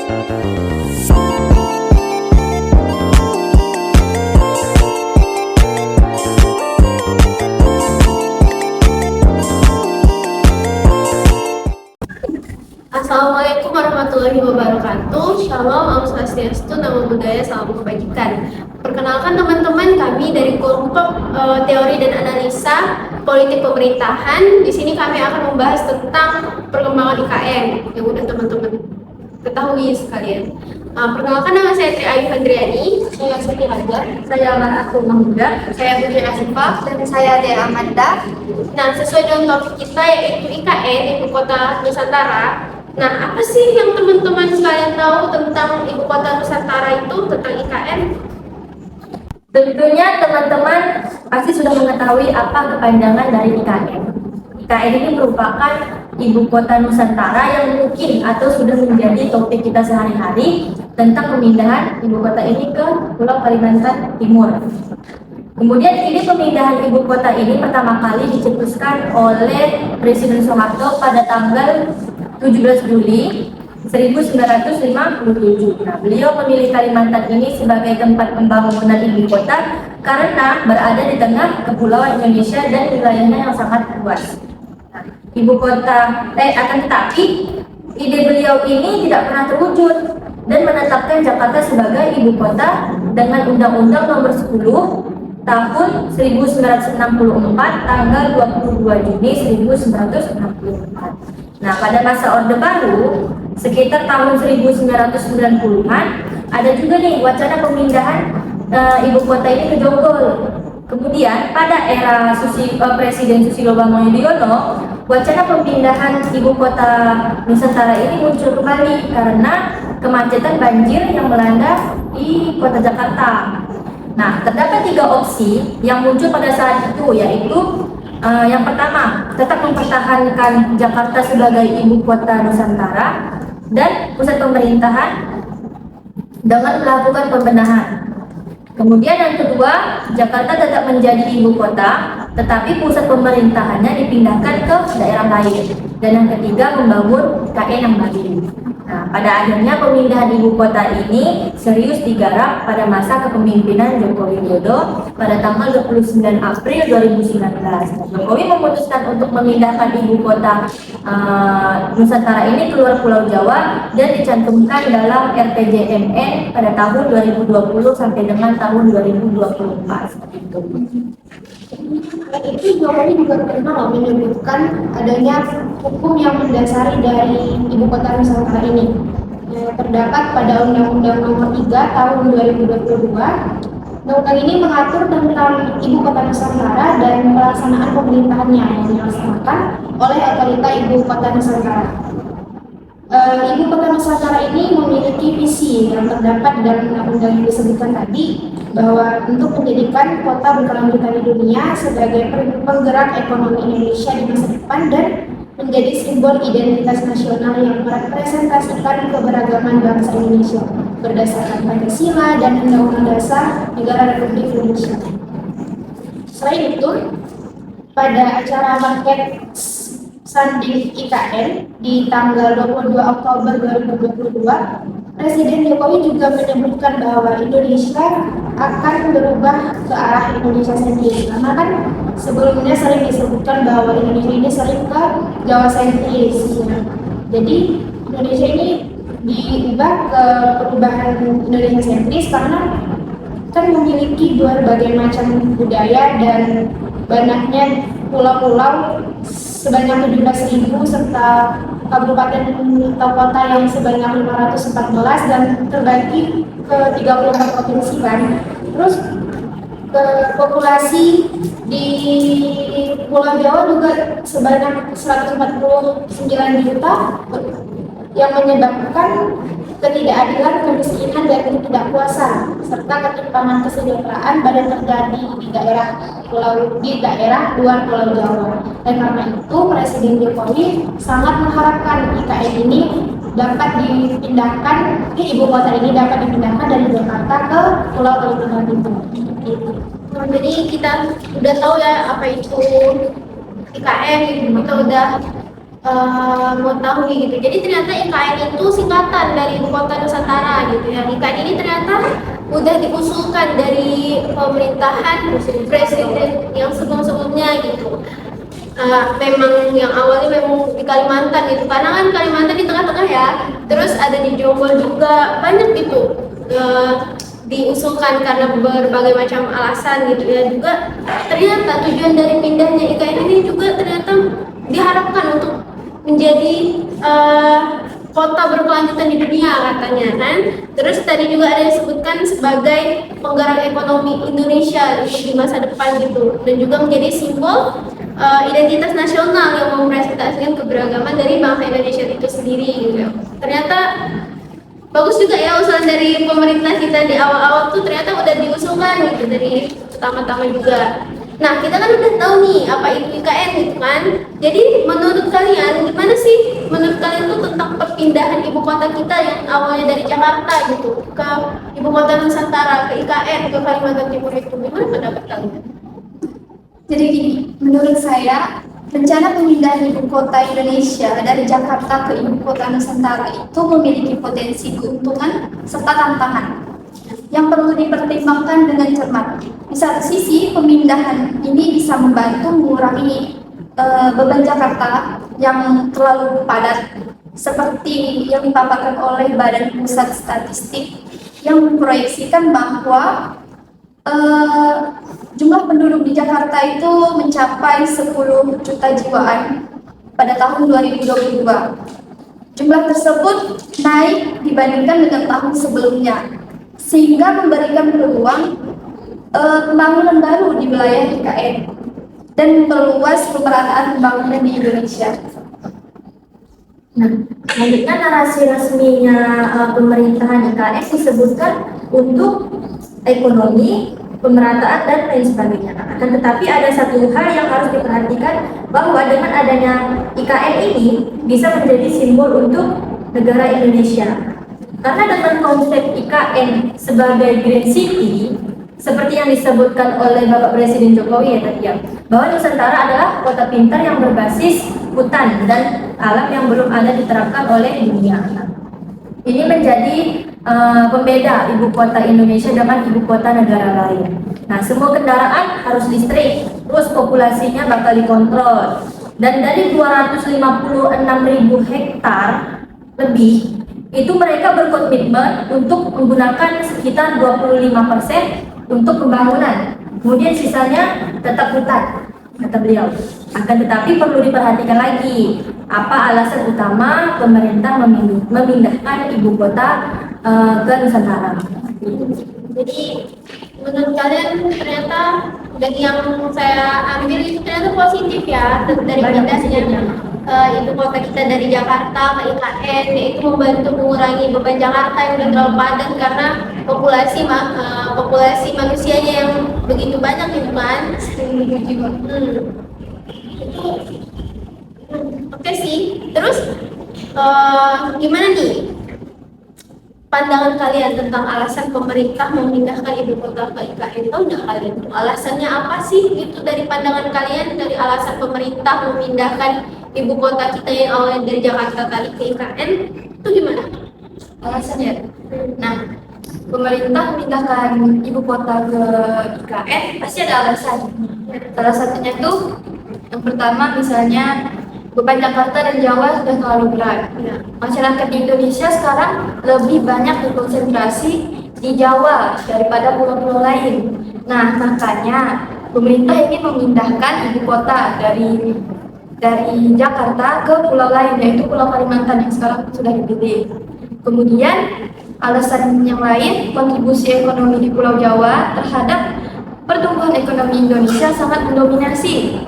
Assalamualaikum warahmatullahi wabarakatuh. Shalom, Om Swastiastu, Namo Buddhaya, Salam Kebajikan. Perkenalkan teman-teman, kami dari kelompok teori dan analisa politik pemerintahan. Di sini kami akan membahas tentang perkembangan IKN yang udah teman-teman ketahui sekalian. Perkenalkan, nama saya Tri Ayu Handriani, saya Siti Hajar, saya Maratu Mahmuda, saya Putri Asifah, dan saya Dea Amanda. Nah, sesuai dengan topik kita yaitu IKN, Ibu Kota Nusantara. Nah, apa sih yang teman-teman sekalian tahu tentang Ibu Kota Nusantara itu, tentang IKN? Tentunya teman-teman pasti sudah mengetahui apa kepanjangan dari IKN. IKN ini merupakan Ibu Kota Nusantara yang mungkin atau sudah menjadi topik kita sehari-hari tentang pemindahan Ibu Kota ini ke Pulau Kalimantan Timur. Kemudian ide pemindahan Ibu Kota ini pertama kali dicetuskan oleh Presiden Soeharto pada tanggal 17 Juli 1957. Nah, beliau memilih Kalimantan ini sebagai tempat pembangunan ibu kota karena berada di tengah kepulauan Indonesia dan wilayahnya yang sangat luas. Nah, ibu kota, akan tetapi ide beliau ini tidak pernah terwujud dan menetapkan Jakarta sebagai ibu kota dengan Undang-Undang Nomor 10 tahun 1964 tanggal 22 Juni 1964. Nah, pada masa Orde Baru sekitar tahun 1990-an ada juga nih wacana pemindahan ibu kota ini ke Jonggol. Kemudian pada era Presiden Susilo Bambang Yudhoyono, wacana pemindahan ibu kota Nusantara ini muncul kembali karena kemacetan banjir yang melanda di kota Jakarta. Nah, terdapat 3 opsi yang muncul pada saat itu, yaitu yang pertama, tetap mempertahankan Jakarta sebagai ibu kota Nusantara dan pusat pemerintahan dengan melakukan pembenahan. Kemudian yang kedua, Jakarta tetap menjadi ibu kota, tetapi pusat pemerintahannya dipindahkan ke daerah lain. Dan yang ketiga, membangun IKN yang baru. Nah, pada akhirnya pemindahan ibu kota ini serius digarap pada masa kepemimpinan Joko Widodo pada tanggal 29 April 2019. Jokowi memutuskan untuk memindahkan ibu kota Nusantara ini keluar Pulau Jawa dan dicantumkan dalam RPJMN pada tahun 2020 sampai dengan tahun 2024. Itu. Itu Jokowi juga pernah menyebutkan adanya hukum yang mendasari dari Ibu Kota Nusantara ini. Terdapat pada Undang-Undang Nomor 3 Tahun 2022. Undang-undang ini mengatur tentang Ibu Kota Nusantara dan pelaksanaan pemerintahannya yang dilaksanakan oleh otorita Ibu Kota Nusantara. Ibu Kota Nusantara ini memiliki visi yang terdapat dalam undang-undang yang disebutkan tadi, bahwa untuk menjadikan kota berkelanjutan di dunia sebagai penggerak ekonomi Indonesia di masa depan dan menjadi simbol identitas nasional yang merepresentasikan keberagaman bangsa Indonesia berdasarkan Pancasila dan Undang-Undang Dasar Negara Republik Indonesia. Selain itu, pada acara market Sanding IKN di tanggal 22 Oktober 2022, Presiden Jokowi juga menyebutkan bahwa Indonesia akan berubah ke arah Indonesia sentris. Karena kan sebelumnya sering disebutkan bahwa Indonesia ini sering ke Jawa sentris. Ya. Jadi Indonesia ini diubah ke perubahan Indonesia sentris karena kan memiliki berbagai macam budaya dan banyaknya pulau-pulau sebanyak 17.000 serta kabupaten atau kota yang sebanyak 514 dan terbagi ke 34 provinsi kan. Terus ke populasi di Pulau Jawa juga sebanyak 149 juta yang menyebabkan ketidakadilan, kemiskinan, dan ketidakpuasan serta ketimpangan kesejahteraan badan terjadi di daerah luar Pulau Jawa. Dan karena itu Presiden Jokowi sangat mengharapkan IKN ini dapat dipindahkan, ibu kota ini dapat dipindahkan dari Jakarta ke Pulau Kalimantan Timur. Nah, jadi kita udah tahu ya apa itu IKN, kita udah mau tahu gitu. Jadi ternyata IKN itu singkatan dari Ibu Kota Nusantara gitu ya. IKN ini ternyata udah diusulkan dari pemerintahan presiden yang sebelum-sebelumnya gitu. Memang yang awalnya memang di Kalimantan gitu, karena kan Kalimantan di tengah-tengah ya, terus ada di Jonggol juga, banyak gitu diusulkan karena berbagai macam alasan gitu ya. Juga ternyata tujuan dari pindahnya IKN ini juga ternyata diharapkan untuk menjadi kota berkelanjutan di dunia katanya kan. Terus tadi juga ada disebutkan sebagai penggerak ekonomi Indonesia di masa depan gitu, dan juga menjadi simbol identitas nasional yang merepresentasikan keberagaman dari bangsa Indonesia itu sendiri gitu. Ternyata bagus juga ya usulan dari pemerintah kita di awal-awal tuh, ternyata udah diusulkan gitu dari pertama-tama juga. Nah, kita kan udah tahu nih apa itu IKN gitu kan. Jadi menurut kalian gimana sih? Menurut kalian tuh tentang perpindahan ibu kota kita yang awalnya dari Jakarta gitu ke ibu kota Nusantara, ke IKN, ke Kalimantan Timur itu, gimana pendapat kalian? Jadi gini, menurut saya rencana pemindahan ibu kota Indonesia dari Jakarta ke ibu kota Nusantara itu memiliki potensi keuntungan serta tantangan yang perlu dipertimbangkan dengan cermat. Di satu sisi, pemindahan ini bisa membantu mengurangi beban Jakarta yang terlalu padat, seperti yang dipaparkan oleh Badan Pusat Statistik yang memproyeksikan bahwa jumlah penduduk di Jakarta itu mencapai 10 juta jiwaan pada tahun 2022. Jumlah tersebut naik dibandingkan dengan tahun sebelumnya, sehingga memberikan peluang pembangunan baru di wilayah IKN dan memperluas pemerataan pembangunan di Indonesia. Nah, selanjutnya narasi resminya pemerintahan IKN disebutkan untuk ekonomi, pemerataan, dan lain sebagainya. Akan tetapi ada satu hal yang harus diperhatikan, bahwa dengan adanya IKN ini bisa menjadi simbol untuk negara Indonesia. Karena dengan konsep IKN sebagai Green City, seperti yang disebutkan oleh Bapak Presiden Jokowi ya tadi ya, bahwa Nusantara adalah kota pintar yang berbasis hutan dan alam yang belum ada diterapkan oleh dunia. Ini menjadi pembeda ibu kota Indonesia dengan ibu kota negara lain. Nah, semua kendaraan harus listrik, terus populasinya bakal dikontrol. Dan dari 256.000 hektar lebih, itu mereka berkomitmen untuk menggunakan sekitar 25% untuk pembangunan. Kemudian sisanya tetap hutan, kata beliau. Akan tetapi perlu diperhatikan lagi, apa alasan utama pemerintah memindahkan ibu kota ke Nusantara. Jadi menurut kalian ternyata dari yang saya ambil itu ternyata positif ya dari pindahnya ibu kota kita dari Jakarta ke IKN, yaitu membantu mengurangi beban Jakarta yang udah terlalu padat karena populasi manusianya yang begitu banyak gitu kan. Itu oke sih. Terus gimana nih pandangan kalian tentang alasan pemerintah memindahkan ibu kota ke IKN? Tahu nggak kalian tuh alasannya apa sih? Itu dari pandangan kalian, dari alasan pemerintah memindahkan ibu kota kita yang awalnya dari Jakarta tadi ke IKN itu gimana alasannya? Nah, pemerintah memindahkan ibu kota ke IKN pasti ada alasan. Salah satunya tuh yang pertama misalnya beban Jakarta dan Jawa sudah terlalu berat. Masyarakat di Indonesia sekarang lebih banyak berkonsentrasi di Jawa daripada pulau-pulau lain. Nah, makanya pemerintah ingin memindahkan ibu kota dari Jakarta ke pulau lain, yaitu Pulau Kalimantan yang sekarang sudah dipilih. Kemudian alasan yang lain, kontribusi ekonomi di Pulau Jawa terhadap pertumbuhan ekonomi Indonesia sangat mendominasi,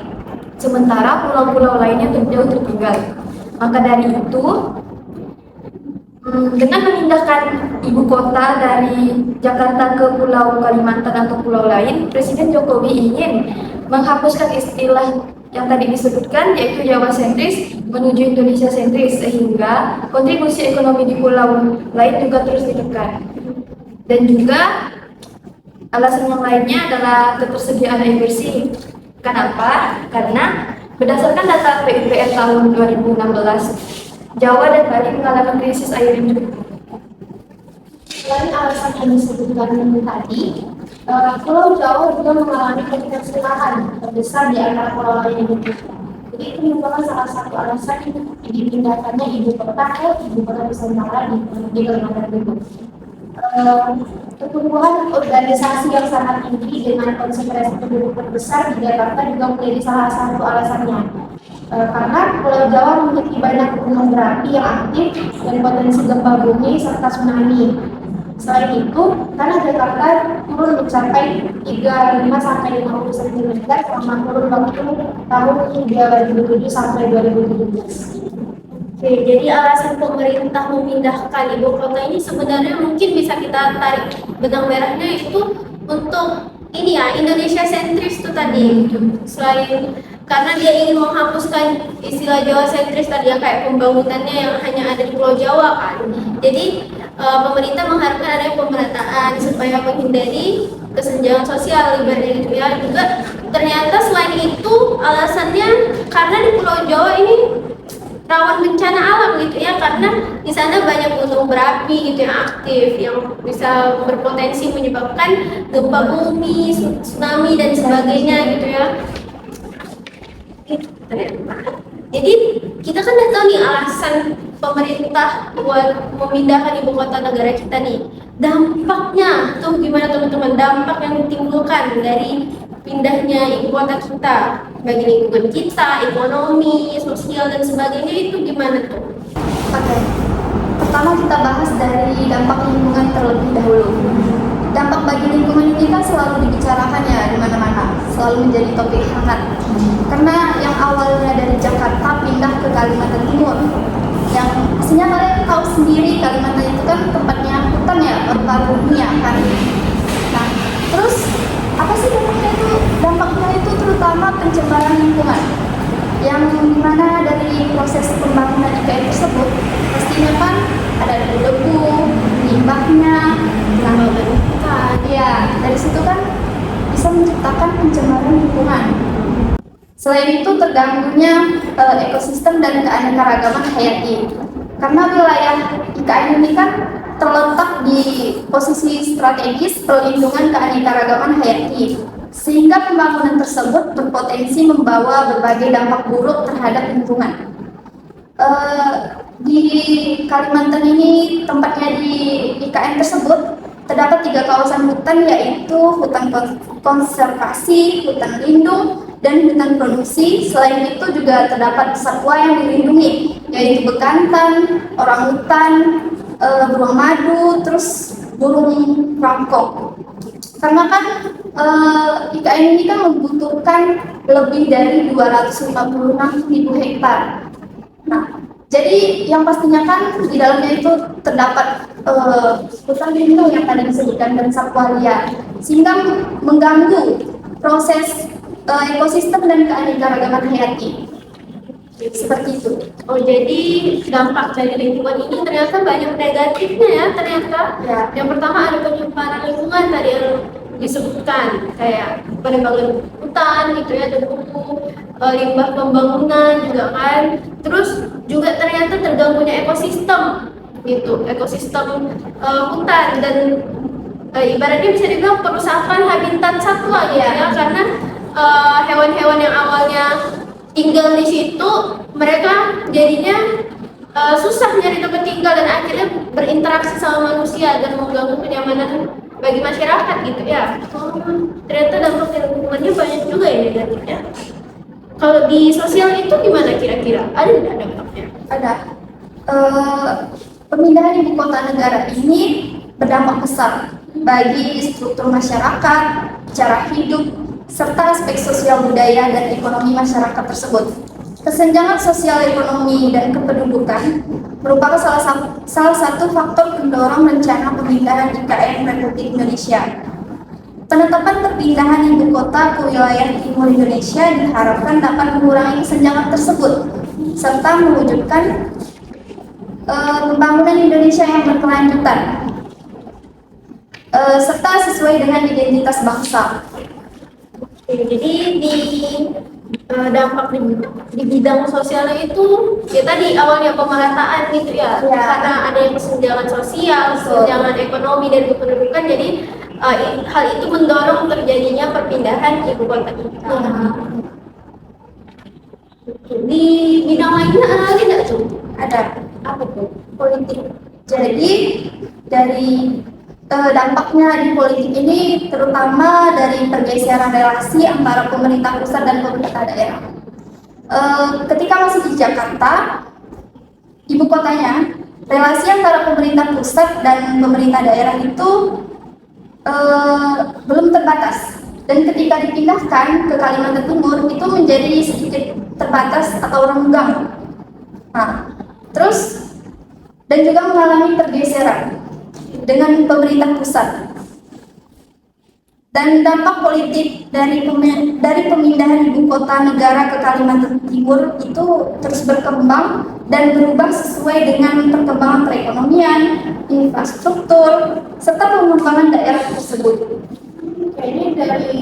sementara pulau-pulau lainnya jauh tertinggal. Maka dari itu, dengan memindahkan ibu kota dari Jakarta ke Pulau Kalimantan atau pulau lain, Presiden Jokowi ingin menghapuskan istilah yang tadi disebutkan, yaitu Jawa sentris menuju Indonesia sentris, sehingga kontribusi ekonomi di pulau lain juga terus ditekan. Dan juga alasan yang lainnya adalah ketersediaan air bersih. Kenapa? Karena Berdasarkan data PUPR tahun 2016, Jawa dan Bali mengalami krisis air yang cukup. Selain alasan yang disebutkan tadi, Pulau Jawa juga mengalami konsentrasi lahan terbesar di antara pulau lain di Indonesia. Jadi itu merupakan salah satu alasan dipindahkannya ibu kota ke ibu kota Nusantara di Kalimantan Timur. Pertumbuhan organisasi yang sangat tinggi dengan konsentrasi penduduk terbesar di Jakarta juga menjadi salah satu alasannya. Karena Pulau Jawa memiliki banyak gunung berapi yang aktif dan potensi gempa bumi serta tsunami. Selain itu, tanah Jakarta turun mencapai 35 sampai 50 cm selama kurun waktu tahun 2007 sampai 2017. Oke, jadi alasan pemerintah memindahkan ibu kota ini sebenarnya mungkin bisa kita tarik benang merahnya itu untuk ini ya, Indonesia sentris itu tadi. Selain karena dia ingin menghapuskan istilah Jawa sentris tadi ya, kayak pembangunannya yang hanya ada di Pulau Jawa kan. Jadi pemerintah mengharapkan adanya pemerataan supaya menghindari kesenjangan sosial ibaratnya gitu ya. Juga ternyata selain itu alasannya karena di Pulau Jawa ini rawan bencana alam gitu ya, karena di sana banyak gunung berapi gitu yang aktif yang bisa berpotensi menyebabkan gempa bumi, tsunami dan sebagainya gitu ya. Jadi kita kan udah tahu nih alasan pemerintah buat memindahkan ibu kota negara kita nih. Dampaknya tuh gimana teman-teman? Dampak yang ditimbulkan dari pindahnya ibu kota kita bagi lingkungan kita, ekonomi, sosial dan sebagainya itu gimana tuh? Oke, pertama kita bahas dari dampak lingkungan terlebih dahulu. Dampak bagi lingkungan ini kan selalu dibicarakan ya di mana-mana, selalu menjadi topik hangat. Karena yang awalnya dari Jakarta pindah ke Kalimantan Timur, yang pastinya kalian tahu sendiri Kalimantan itu kan tempatnya hutan ya, paru-paru dunia kan. Nah, terus apa sih dampaknya itu? Dampaknya itu terutama pencemaran lingkungan, yang dimana dari proses pembangunan IKN tersebut pastinya kan ada debu, limbahnya, ya dari situ kan bisa menciptakan pencemaran lingkungan. Selain itu terganggunya ekosistem dan keanekaragaman hayati, karena wilayah IKN ini kan terletak di posisi strategis perlindungan keanekaragaman hayati, sehingga pembangunan tersebut berpotensi membawa berbagai dampak buruk terhadap lingkungan. Di Kalimantan ini, tempatnya di IKN tersebut, terdapat 3 kawasan hutan, yaitu hutan konservasi, hutan lindung, dan hutan produksi. Selain itu juga terdapat satwa yang dilindungi, yaitu bekantan, orangutan, beruang madu, terus burung rangkong. Karena kan IKN ini kan membutuhkan lebih dari 256.000 hektar. Nah, jadi yang pastinya kan di dalamnya itu terdapat hutan lindung yang tadi disebutkan dan satwa liar, sehingga mengganggu proses ekosistem dan keanekaragaman hayati. Seperti itu. Oh, jadi dampak dari lingkungan ini ternyata banyak negatifnya ya ternyata. Ya. Yang pertama ada pencemaran lingkungan tadi yang disebutkan, kayak penebangan hutan gitu ya, debu, limbah pembangunan juga kan. Terus juga ternyata terganggunya ekosistem gitu, ekosistem hutan dan ibaratnya bisa dibilang perusahaan habitat satwa gitu ya, karena hewan-hewan yang awalnya tinggal di situ mereka jadinya susah nyari tempat tinggal dan akhirnya berinteraksi sama manusia dan mengganggu kenyamanan bagi masyarakat gitu ya. Ternyata dampak lingkungannya banyak juga ya negatifnya. Kalau di sosial itu gimana kira-kira? Ada nggak dampaknya? Ada. Pemindahan ibu kota negara ini berdampak besar bagi struktur masyarakat, cara hidup, serta aspek sosial budaya dan ekonomi masyarakat tersebut. Kesenjangan sosial ekonomi dan kependudukan merupakan salah satu faktor pendorong rencana pemindahan IKN Republik Indonesia. Penetapan perpindahan ibu kota ke wilayah timur Indonesia diharapkan dapat mengurangi kesenjangan tersebut, serta mewujudkan pembangunan Indonesia yang berkelanjutan, serta sesuai dengan identitas bangsa. Jadi di dampak di bidang sosialnya itu ya tadi awalnya pemerataan gitu ya, Ya. karena ada yang kesenjangan sosial, kesenjangan ekonomi dan kependudukan, jadi hal itu mendorong terjadinya perpindahan ibu kota kita. Di bidang lainnya ada lagi nggak tuh? Ada. Apa tuh? Politik. Jadi dari dampaknya di politik ini terutama dari pergeseran relasi antara pemerintah pusat dan pemerintah daerah. Ketika masih di Jakarta, ibu kotanya, relasi antara pemerintah pusat dan pemerintah daerah itu belum terbatas. Dan ketika dipindahkan ke Kalimantan Timur itu menjadi sedikit terbatas atau renggang. Nah, terus dan juga mengalami pergeseran dengan pemerintah pusat. Dan dampak politik dari pemindahan ibu kota negara ke Kalimantan Timur itu terus berkembang dan berubah sesuai dengan perkembangan perekonomian, infrastruktur, serta pengembangan daerah tersebut. Kayaknya dari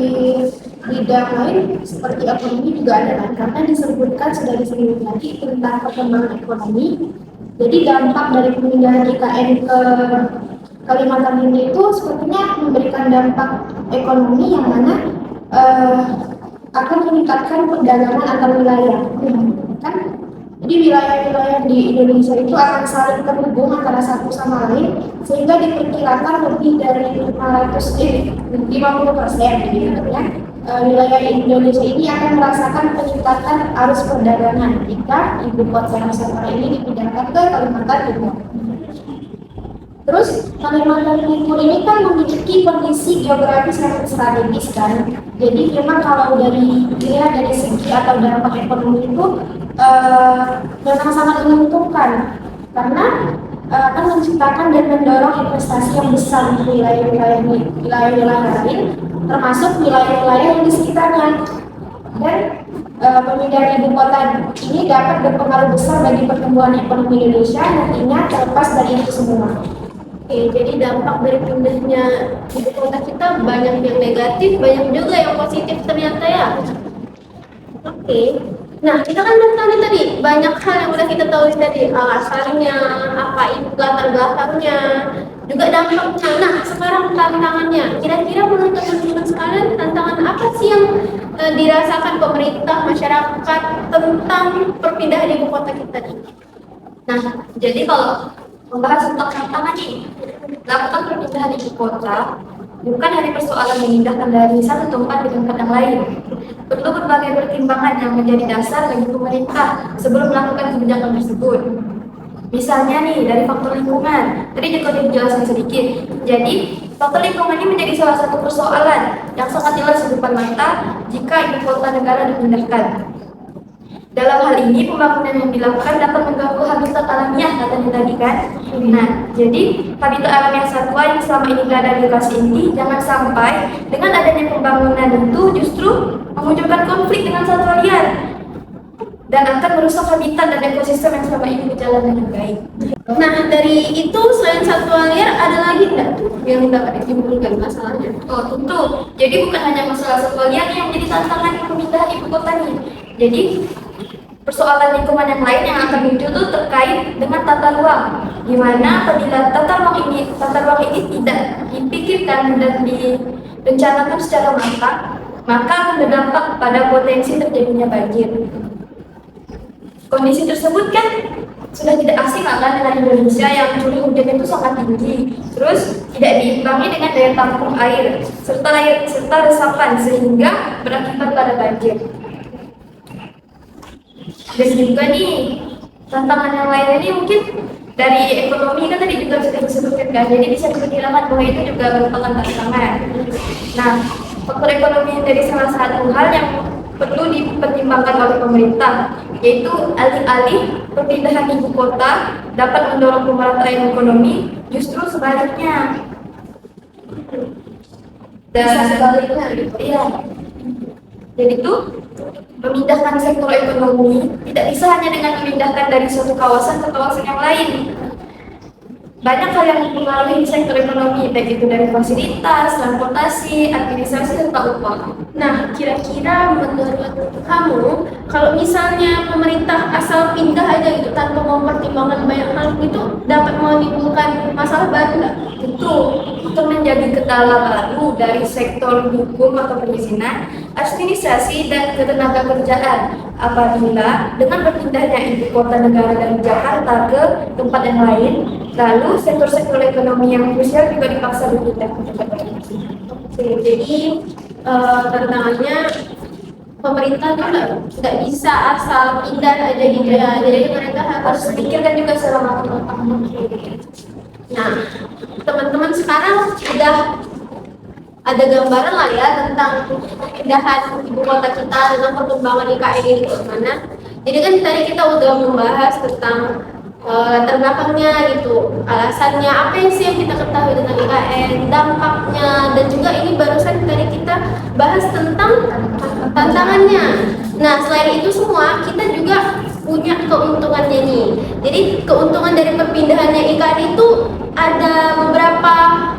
bidang lain seperti ekonomi juga ada kan, karena disebutkan sudah disebut lagi tentang perkembangan ekonomi. Jadi dampak dari pemindahan IKN ke Kalimantan Timur itu sepertinya memberikan dampak ekonomi yang mana akan meningkatkan perdagangan antar wilayah, kan? Jadi wilayah-wilayah di Indonesia itu akan saling terhubung antara satu sama lain, sehingga diperkirakan lebih dari 50% gitu ya. Wilayah Indonesia ini akan merasakan peningkatan arus perdagangan jika ibu kota Nusantara ini dipindahkan ke Kalimantan Timur. Terus Kalimantan Timur ini kan memiliki kondisi geografis yang strategis kan. Jadi memang kalau dari segi atau dampak ekonomi itu memang sangat menguntungkan karena akan menciptakan dan mendorong investasi yang besar di wilayah-wilayah lain, termasuk wilayah-wilayah yang di sekitarnya. Dan pemindahan ibu kota ini dapat berpengaruh besar bagi pertumbuhan ekonomi Indonesia nantinya terlepas dari itu semua. Oke, jadi dampak dari pindahnya ibu kota kita banyak yang negatif, banyak juga yang positif ternyata ya. Oke, nah kita kan udah tahu nih tadi banyak hal yang udah kita tahu tadi, alasannya, apa itu latar belakangnya, juga dampaknya. Nah sekarang tantangannya, kira-kira menurut teman-teman sekalian tantangan apa sih yang dirasakan pemerintah, masyarakat tentang perpindahan ibu kota kita nih? Nah, jadi kalau membahas tentang tantangan nih, melakukan perpindahan ibu kota bukan hanya persoalan memindahkan dari satu tempat ke tempat yang lain. Perlu berbagai pertimbangan yang menjadi dasar bagi pemerintah sebelum melakukan kebijakan tersebut. Misalnya nih, dari faktor lingkungan, tadi juga dijelaskan sedikit. Jadi, faktor lingkungan ini menjadi salah satu persoalan yang sangat jelas di depan mata jika ibu kota negara dipindahkan. Dalam hal ini, pembangunan yang dilakukan dapat mengganggu habitat alamiah, katanya tadi kan. Nah, jadi habitat alamiah satwa yang selama ini berada di lokasi ini jangan sampai dengan adanya pembangunan itu justru memunculkan konflik dengan satwa liar dan akan merusak habitat dan ekosistem yang selama ini berjalan dengan baik. Nah dari itu selain satwa liar ada lagi nggak tuh yang dapat ditimbulkan masalahnya? Oh tentu, jadi bukan hanya masalah satwa liar yang menjadi tantangan pemindahan ibu kota nih. Jadi persoalan lingkungan yang lain yang akan muncul itu terkait dengan tata ruang, di mana apabila tata ruang ini tidak dipikirkan dan direncanakan secara matang, maka akan berdampak pada potensi terjadinya banjir. Kondisi tersebut kan sudah tidak asing kan dengan Indonesia yang curah hujan itu sangat tinggi, terus tidak diimbangi dengan daya tampung air serta resapan sehingga berakibat pada banjir. Dan juga nih tantangan yang lain ini mungkin dari ekonomi kan tadi juga sudah disebutkan kan, jadi bisa diperkirakan bahwa itu juga merupakan tantangan. Nah, faktor ekonomi dari salah satu hal yang perlu dipertimbangkan oleh pemerintah, yaitu alih-alih perpindahan ibu kota dapat mendorong pemerataan ekonomi, justru sebaliknya. Bisa sebaliknya gitu. Iya. Jadi itu memindahkan sektor ekonomi tidak bisa hanya dengan memindahkan dari suatu kawasan ke kawasan yang lain. banyak hal yang mempengaruhi sektor ekonomi, baik itu dari fasilitas, transportasi, administrasi, serta upah. Nah, kira-kira menurut kamu, kalau misalnya pemerintah asal pindah aja gitu tanpa mempertimbangkan banyak hal itu dapat menimbulkan masalah baru nggak? Tentu, untuk menjadi kendala baru dari sektor hukum atau perizinan, administrasi, dan ketenagakerjaan. Apabila dengan berpindahnya ibu kota negara dari Jakarta ke tempat yang lain, lalu sektor-sektor ekonomi yang krusial juga dipaksa berpindah ke tempat lain. Oke, jadi tantangannya pemerintah tuh nggak bisa asal pindah aja gitu ya. Jadi mereka harus Harus pikirkan juga secara matang. Nah, teman-teman sekarang sudah ada gambaran lah ya tentang pindahan ibu kota kita, tentang perkembangan IKN ini gimana. Jadi kan tadi kita udah membahas tentang latar belakangnya gitu, alasannya apa sih yang kita ketahui tentang IKN, dampaknya, dan juga ini barusan tadi kita bahas tentang tantangannya. Nah, selain itu semua kita juga punya keuntungannya nih. Jadi keuntungan dari perpindahannya IKN itu ada beberapa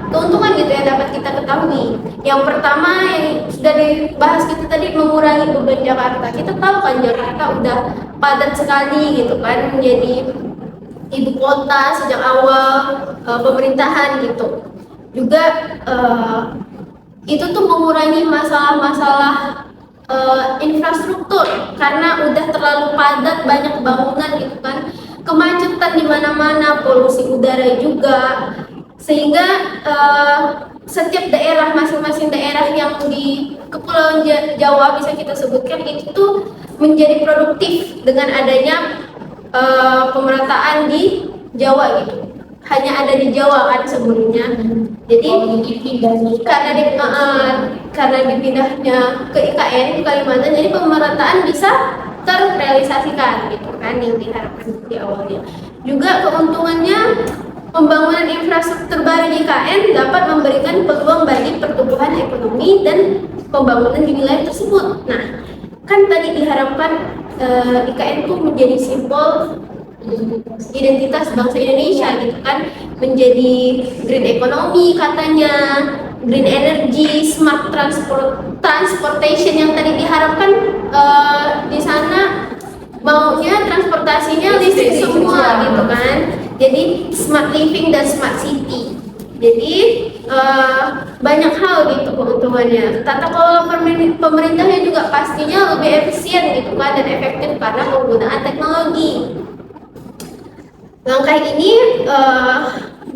keuntungan gitu yang dapat kita ketahui. Yang pertama yang sudah dibahas kita tadi, mengurangi beban Jakarta. Kita tahu kan Jakarta udah padat sekali gitu kan, menjadi ibu kota sejak awal pemerintahan gitu. Juga itu tuh mengurangi masalah-masalah infrastruktur karena udah terlalu padat, banyak bangunan gitu kan, kemacetan di mana-mana, polusi udara juga, sehingga setiap daerah, masing-masing daerah yang di Kepulauan Jawa bisa kita sebutkan itu tuh menjadi produktif dengan adanya pemerataan di Jawa gitu. Hanya ada di Jawa kan sebelumnya. Jadi karena dipindahnya ke IKN ke Kalimantan, jadi pemerataan bisa terrealisasikan gitu kan yang diharapkan di awalnya. Juga keuntungannya, pembangunan infrastruktur baru di IKN dapat memberikan peluang bagi pertumbuhan ekonomi dan pembangunan di wilayah tersebut. Nah, kan tadi diharapkan IKN itu menjadi simbol identitas bangsa Indonesia gitu kan, menjadi green economy katanya, green energy, smart transportation yang tadi diharapkan di sana maunya transportasinya listrik semua gitu kan. Jadi smart living dan smart city. Jadi banyak hal gitu keuntungannya. Tata kelola pemerintahnya juga pastinya lebih efisien gitu kan dan efektif karena penggunaan teknologi. Langkah ini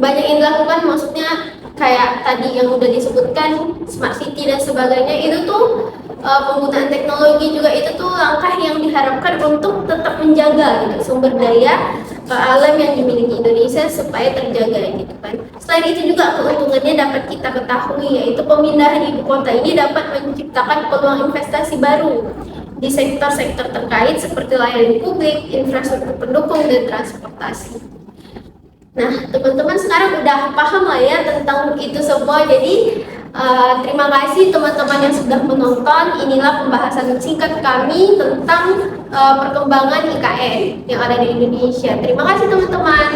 banyak yang dilakukan, maksudnya kayak tadi yang udah disebutkan smart city dan sebagainya, itu tuh penggunaan teknologi juga itu tuh langkah yang diharapkan untuk tetap menjaga gitu sumber daya alam yang dimiliki Indonesia supaya terjaga gitu kan. Selain itu juga keuntungannya dapat kita ketahui, yaitu pemindahan ibu kota ini dapat menciptakan peluang investasi baru di sektor-sektor terkait seperti layanan publik, infrastruktur pendukung, dan transportasi. Nah, teman-teman sekarang udah paham lah ya tentang itu semua. Jadi terima kasih teman-teman yang sudah menonton. Inilah pembahasan singkat kami tentang perkembangan IKN yang ada di Indonesia. Terima kasih teman-teman.